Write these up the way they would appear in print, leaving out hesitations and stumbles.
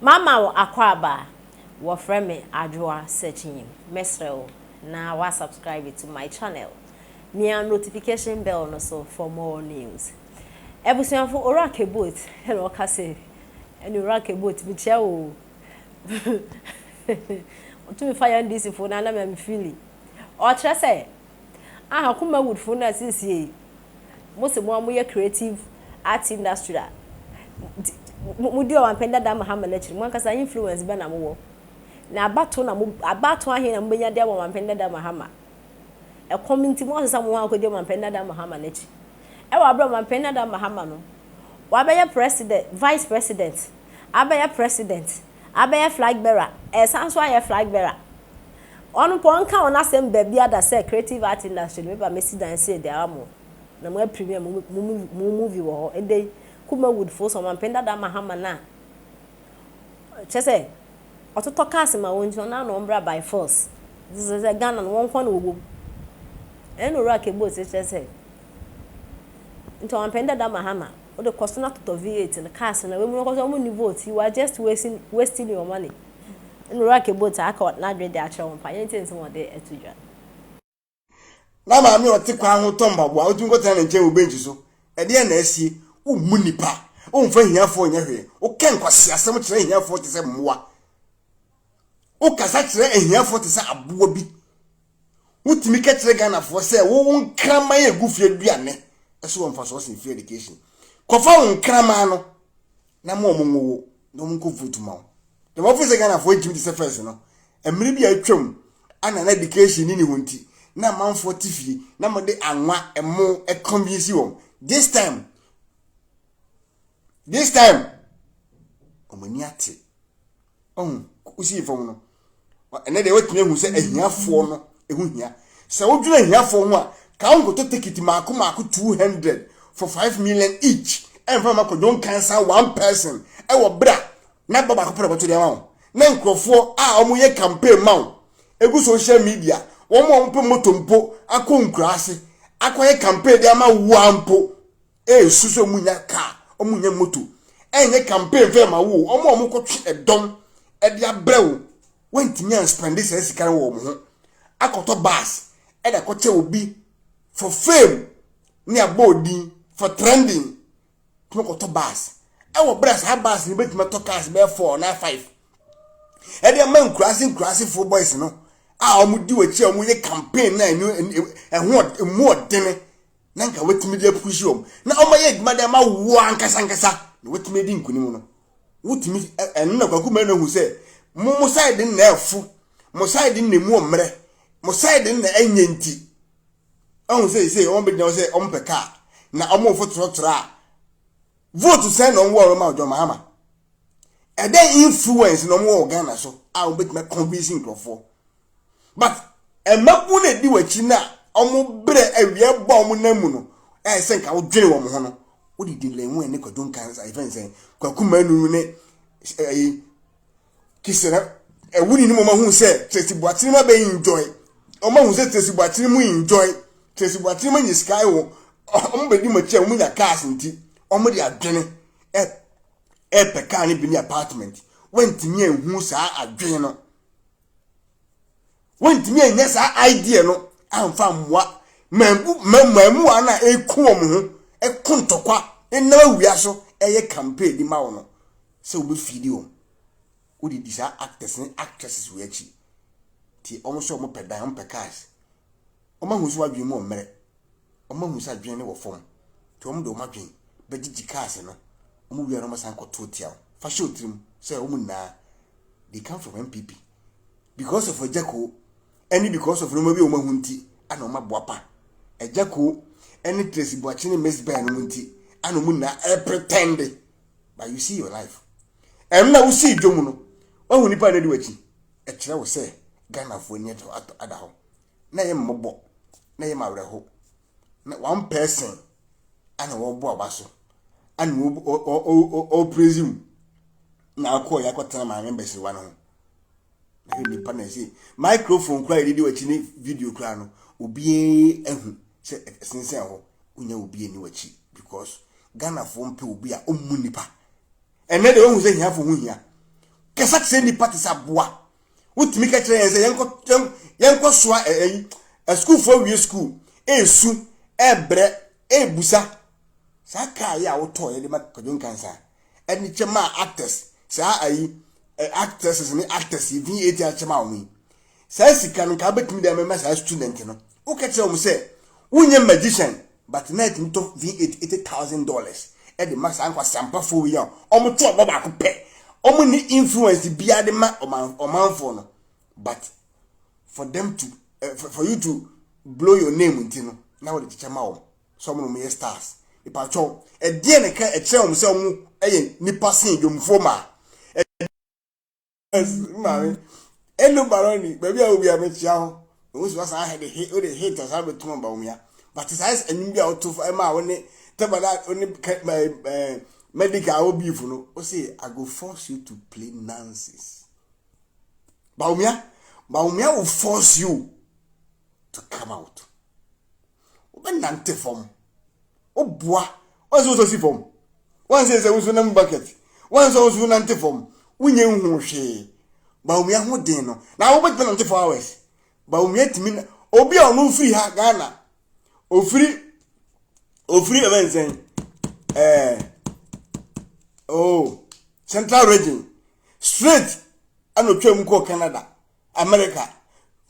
Mama wo akwaba wo frame me adwoa searching mesrel na wa subscribe to my channel. Near notification bell no so for more news. Ebusuanfo orake boat hello kase eni orake boat bi chia o. Otu mi fire NDC for na me feel. O kire say aha Kumawwod for na sisi most mo amoye creative art industry da mudi o ampenda da mahama lecture mo kasa influence be na mo na abato na mo abato ahe na mbenya dia wo ampenda da mahama e community mo sesa mo akodi mo ampenda da mahama lecture e wa bro mo ampenda da mahama no wa be president vice president abaya president abaya flag bearer e sanso aye flag bearer onu pon ka ona sem be bia da say creative art industry me ba mesi dan say dey amo na mo premier mo movie wo e dey Kumawwod for some ampenda da mahama na chese ototo cast ma wonjo na no mbra by force this is a Ghana no won kwa no wo eno ra kebo chese into ampenda da mahama o de cost na to V8 the cast na we mu ko so mu ni vote you are just wasting your money eno ra kebo ta aka na dwe de a che won pa yen tin so de etudwa na ma mi o ti kwa ho tomba bo a o tun ko tan nche wo benji so e de na asie o munipa o mfa hiafo nyehwe o ken kwase asem kire hiafo te se mmoa o kasa kire hiafo te se aboa bi wutimi ka kire Ghana fo se wo nkrama ye gufie duane eso wo mfa so se free education kofa wo nkrama no na mo wo no mo ko vote ma wo de mo fi se Ghana fo jimi se first no emri bi atwam ana na education ni hunti na manfo tifie na mo de anwa emo e convince wo this time omani ate usi fom no ene de wetumi hu se ahiafo no ehu hia se wodwuna ahiafo ho a ka won to ticket maako 200 for 5 million each and from don cancer one person e wo bra na baba ko pere to de ma na nkrofo a omoye campaign ma egu social media wo mo mpo motompo akonkura ase akoye campaign de ma wampo suso munya ka omunya moto enye campaign fe ma wo omo ko twe edom e dia brew wentimi spend this sika wo mo ho akoto bus e da ko che obi for fame ni abodi for trending to ko to bus e wo bras ha bus ni betima to cars be 4 na 5 e dia man crossing for boys no a omo di wachi omo ye campaign na enu mo dene nanka wetimi dia push om na omo ye adwuma de ma wo ankasa na wetimi di nkunimu no wutimi enu na kwaku ma na hu se mo side na efu mo side na mu omre mo side na anyanti ahun se omo be na se omo peka na omo fototra vote se no wo ma ojo mahama e dey influence no mo Ghana so a o betime convincing crofo but emapu na di wachi na omo bre awie ba omo namu no e se nka wo dwene wo mo ho no wo di lenwe ne kwadon cancer even say kwaku manu ne kisera wuni ni mo ma hu se Tracy Boatini ma be enjoy o ma hu se Tracy Boatini mu enjoy Tracy Boatini ma nyi sky wo o be di ma che mu nya cars nti o mo di adwene peka ni bi ni apartment wentimi ehu sa adwene no wentimi enya sa idea no amfa mwa mamu ana eku omo ho ekontokwa enna wia so eye campaign di ma wo no se obi video odi disa actors and actresses we achi ti omo so omo pedan omo pekas omo hu so adwen mo mmere omo hu so adwen ne wo fom ti omo do madwen begigi cars no omo wi no san koto tia fa show trim say omo na they come from MPP because of ejako any because of no bi omo hu nti ana omo boapa ejako any Tracy Boatini miss by no nti ana omo na pretend but you see your life na wo see dwomu no wahu nipa na di wachi e kire wo se Ghana fo nye to ada ho na ye mmobọ na ye mawreho na one person ana wo bo abaso ana o presume na akọ ya kwatana ma members wa no na ye nipa na say microphone kra di wachi ni video kra no obi ehu se sense ho unya obi ni wachi because Ghana fo mpe obi a ommu nipa ene de wo hu se hia fo hu hia kesa se ni party saboa wotimi ka kire yense yenko soa a school for we school esu ebre ebusa saka ya woto ye de makodun kansa eni chema actors sa ayi actors ni actors V8 achema omi sa sika no ka betimi de mema sa student no o ka kire o se wunye magician but net into V8 $80,000 e de max anko sampa fo wi ya omo to oba ko pe omo ni influence bia de ma omanfo no but for them to for you to blow your name into now the teacher ma some of me stars ipa cho e die ne ka e kire o se omo eye nipa sin dwomfo ma mami enu baroni baby a obi ametia ho o so sa ha de haters ha betum ba umia but size enim bia oto fa ma woni tabada oni medical obi fu no o say I go force you to play nonsense Baumia will force you to come out. When nante form. Oh boy. What's also see form? One says I was on bucket. One says also nante form. We knew who she. Baumia who dino. Now what been 4 hours? Baumia to me. Obi or no free ha Ghana. O free events Central region. Straight. I no try go Canada, America.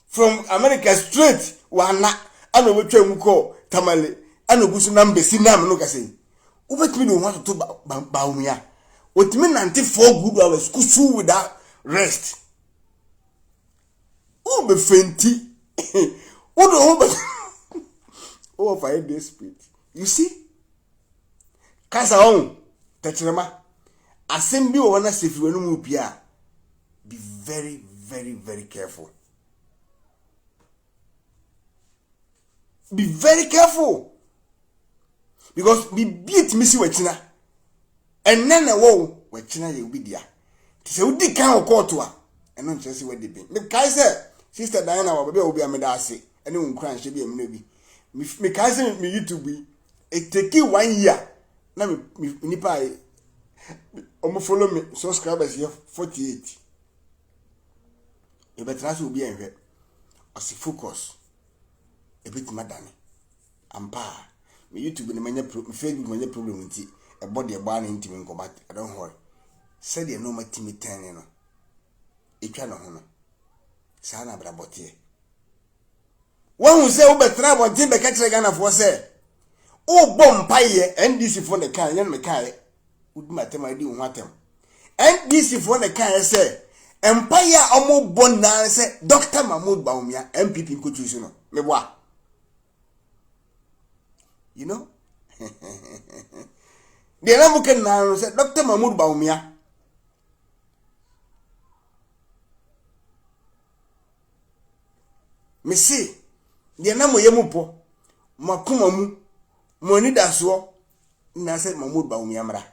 From America straight wana I no try go Tamale. I no go so na mbesi na me no ka say. Wo betimi no want to baumia. Otimi 94 good hours kusu without rest. Who be fenti? Who do be oh 5 days spirit. You see? Kasa on techrema. Asem bi wo na sefi wanu mu pia. Be very, very, very careful. Be very careful. Because be beat missy wachina. And then a woe, wachina you be there. So we did count call to her. And not just what they be. The Kaiser, Sister Diana, will be a medasi. And you cry, she be a maybe. Me Kaiser, me you to be. It take you 1 year. Now me nipa. Follow me, subscribers here 48. You better also be enhwe osi focus e bit madani ampa me YouTube ni manya Facebook manya problem nti e body e ba na ntimi nko but I don't worry said you no matimi tan no e twa no ho no sa na bra botie won say wo betra bontin be ka kire Ghana fo say o bom paye NDC fo ne kan yen me kai uduma tema di wo atem NDC fo ne kan say Empire omo bona se Dr. Mahmoud Baumia MPP ko choose no me boa you know de na muken na se Dr. Mahmoud Baumia me see de na moyemu po makoma mu moni daso na se Mahmoud Baumia mra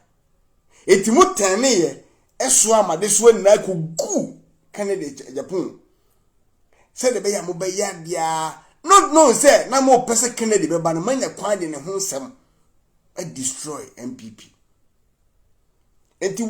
etimu tane ye eso amade so na kugu Canada Japan said the beya mo beya bia no say na mo pese Canada be ba no manya kwade ne ho nsem a destroy MPP enti